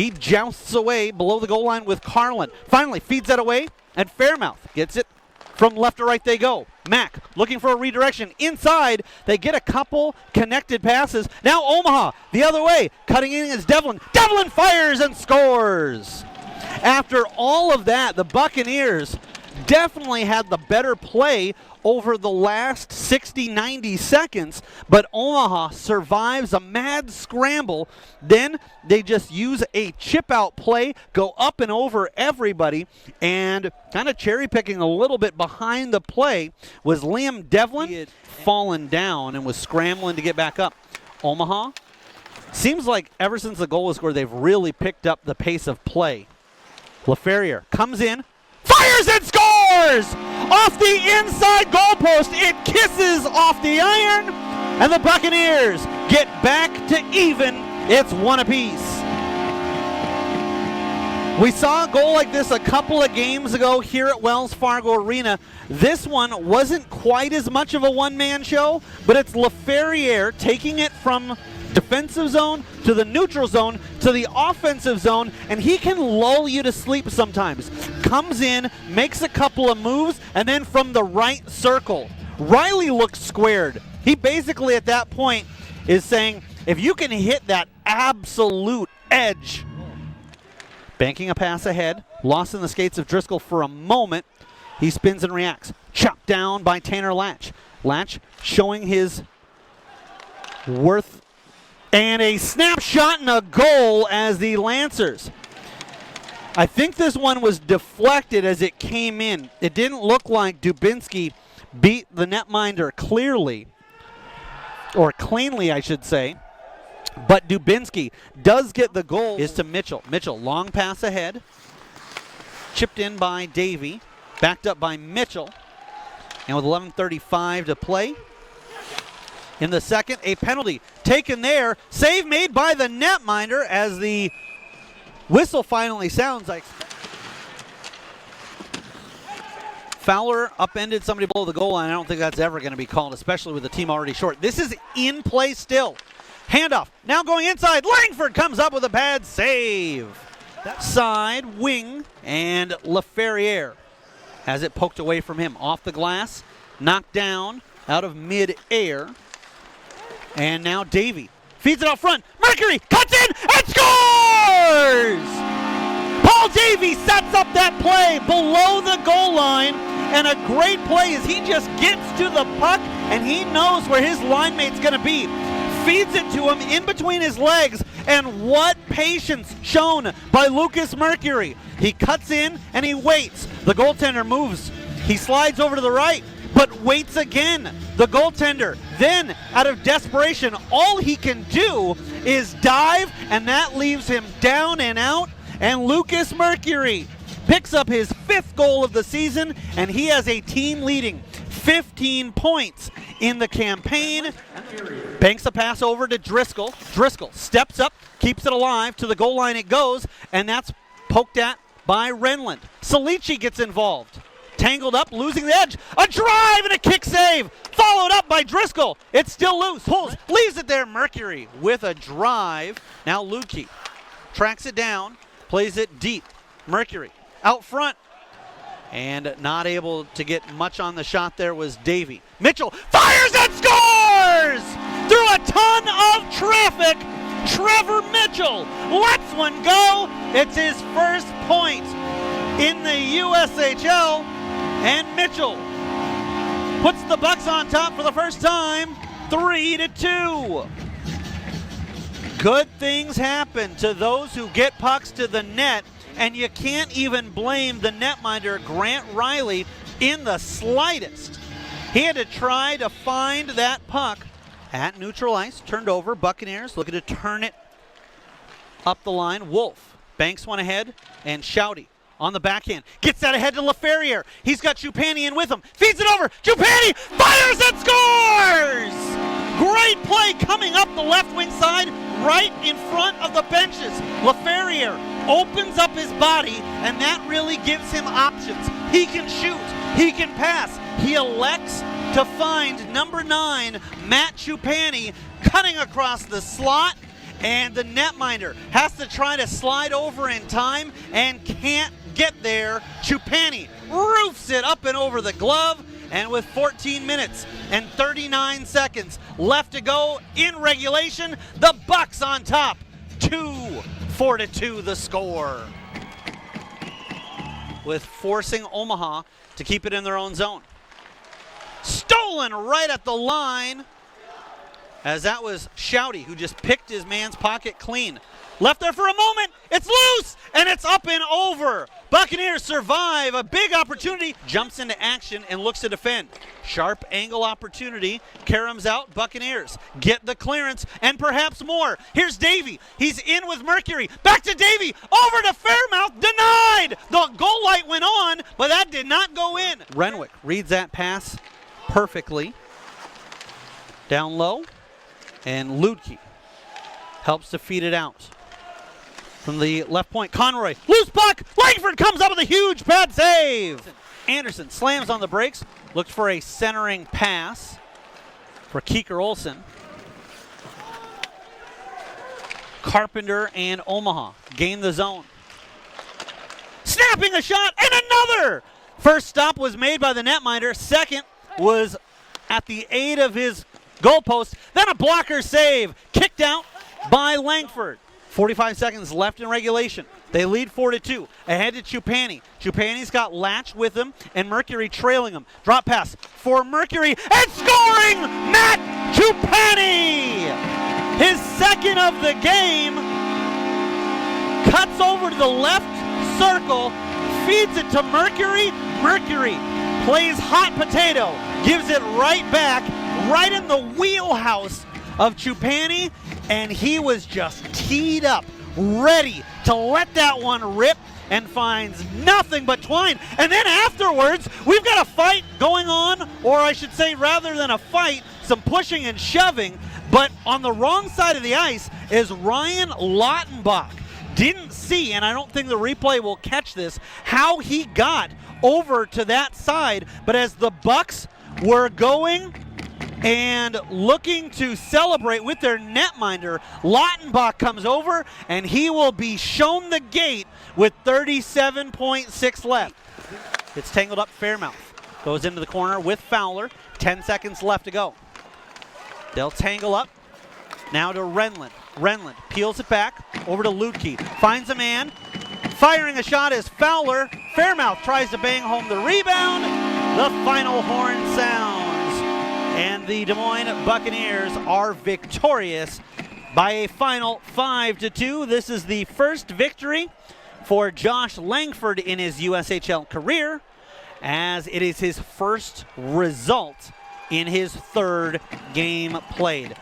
He jousts away below the goal line with Carlin. Finally feeds that away, and Fairmouth gets it. From left to right they go. Mack looking for a redirection. Inside, they get a couple connected passes. Now Omaha the other way. Cutting in is Devlin. Devlin fires and scores. After all of that, the Buccaneers definitely had the better play over the last 60, 90 seconds, but Omaha survives a mad scramble. Then they just use a chip-out play, go up and over everybody, and kind of cherry-picking a little bit behind the play was Liam Devlin. He had fallen down and was scrambling to get back up. Omaha, seems like ever since the goal was scored, they've really picked up the pace of play. Laferriere comes in, fires and scores! Off the inside goalpost, it kisses off the iron, and the Buccaneers get back to even. It's one apiece. We saw a goal like this a couple of games ago here at Wells Fargo Arena. This one wasn't quite as much of a one-man show, but it's Laferriere taking it from defensive zone to the neutral zone to the offensive zone, and he can lull you to sleep sometimes. Comes in, makes a couple of moves, and then from the right circle, Riley looks squared. He basically at that point is saying, if you can hit that absolute edge. Banking a pass ahead, lost in the skates of Driscoll for a moment. He spins and reacts. Chopped down by Tanner Latch. Latch showing his worth. And a snapshot and a goal as the Lancers. I think this one was deflected as it came in. It didn't look like Dubinsky beat the netminder clearly, or cleanly, I should say. But Dubinsky does get the goal. Is to Mitchell. Mitchell, long pass ahead. Chipped in by Davey. Backed up by Mitchell. And with 11:35 to play in the second, a penalty taken there. Save made by the netminder as the whistle finally sounds. Fowler upended somebody below the goal line. I don't think that's ever going to be called, especially with the team already short. This is in play still. Handoff, now going inside. Langford comes up with a bad save. That side wing, and Laferriere has it poked away from him. Off the glass, knocked down out of mid-air. And now Davey feeds it out front. Mercury cuts in and scores! Paul Davey sets up that play below the goal line, and a great play as he just gets to the puck and he knows where his line mate's going to be. Feeds it to him in between his legs, and what patience shown by Lucas Mercury. He cuts in and he waits. The goaltender moves. He slides over to the right, but waits again. The goaltender, then out of desperation, all he can do is dive, and that leaves him down and out. And Lucas Mercury picks up his 5th goal of the season, and he has a team-leading 15 points in the campaign. Banks a pass over to Driscoll. Driscoll steps up, keeps it alive. To the goal line it goes, and that's poked at by Renland. Salici gets involved. Tangled up, losing the edge. A drive and a kick save. Followed up by Driscoll. It's still loose. Pulls, leaves it there. Mercury with a drive. Now Lukey tracks it down, plays it deep. Mercury out front. And not able to get much on the shot there was Davey. Mitchell fires and scores! Through a ton of traffic, Trevor Mitchell lets one go. It's his first point in the USHL. And Mitchell puts the Bucs on top for the first time, 3-2. Good things happen to those who get pucks to the net, and you can't even blame the netminder Grant Riley in the slightest. He had to try to find that puck at neutral ice, turned over. Buccaneers looking to turn it up the line. Wolf banks one ahead, and Shouty on the backhand. Gets that ahead to Laferriere. He's got Chupani in with him. Feeds it over. Chupani fires and scores! Great play coming up the left wing side, right in front of the benches. Laferriere opens up his body, and that really gives him options. He can shoot. He can pass. He elects to find number 9, Matt Chupani, cutting across the slot And the netminder has to try to slide over in time and can't get there. Chupani roofs it up and over the glove. And with 14 minutes and 39 seconds left to go in regulation, the Bucs on top. 4-2 the score. With forcing Omaha to keep it in their own zone. Stolen right at the line, as that was Shouty, who just picked his man's pocket clean. Left there for a moment, it's loose, and it's up and over. Buccaneers survive a big opportunity, jumps into action and looks to defend. Sharp angle opportunity, caroms out, Buccaneers get the clearance and perhaps more. Here's Davey, he's in with Mercury, back to Davey, over to Fairmouth, denied! The goal light went on, but that did not go in. Renwick reads that pass perfectly. Down low, and Ludke helps to feed it out. From the left point, Conroy, loose puck, Langford comes up with a huge pad save. Anderson slams on the brakes, looked for a centering pass for Keeker Olsen. Carpenter and Omaha gain the zone. Snapping a shot, and another! First stop was made by the netminder, second was at the aid of his goalpost, then a blocker save, kicked out by Langford. 45 seconds left in regulation. They lead 4-2. Ahead to Chupani. Chupani's got Latch with him and Mercury trailing him. Drop pass for Mercury and scoring! Matt Chupani! His second of the game. Cuts over to the left circle. Feeds it to Mercury. Mercury plays hot potato. Gives it right back. Right in the wheelhouse of Chupani, and he was just teed up, ready to let that one rip, and finds nothing but twine. And then afterwards, we've got a fight going on, or I should say rather than a fight, some pushing and shoving, but on the wrong side of the ice is Ryan Lautenbach. Didn't see, and I don't think the replay will catch this, how he got over to that side, but as the Bucs were going and looking to celebrate with their netminder, Lautenbach comes over, and he will be shown the gate with 37.6 left. It's tangled up Fairmouth. Goes into the corner with Fowler. 10 seconds left to go. They'll tangle up. Now to Renlund. Renlund peels it back over to Ludke. Finds a man. Firing a shot is Fowler. Fairmouth tries to bang home the rebound. The final horn sounds. And the Des Moines Buccaneers are victorious by a final 5-2. This is the first victory for Josh Langford in his USHL career, as it is his first result in his third game played.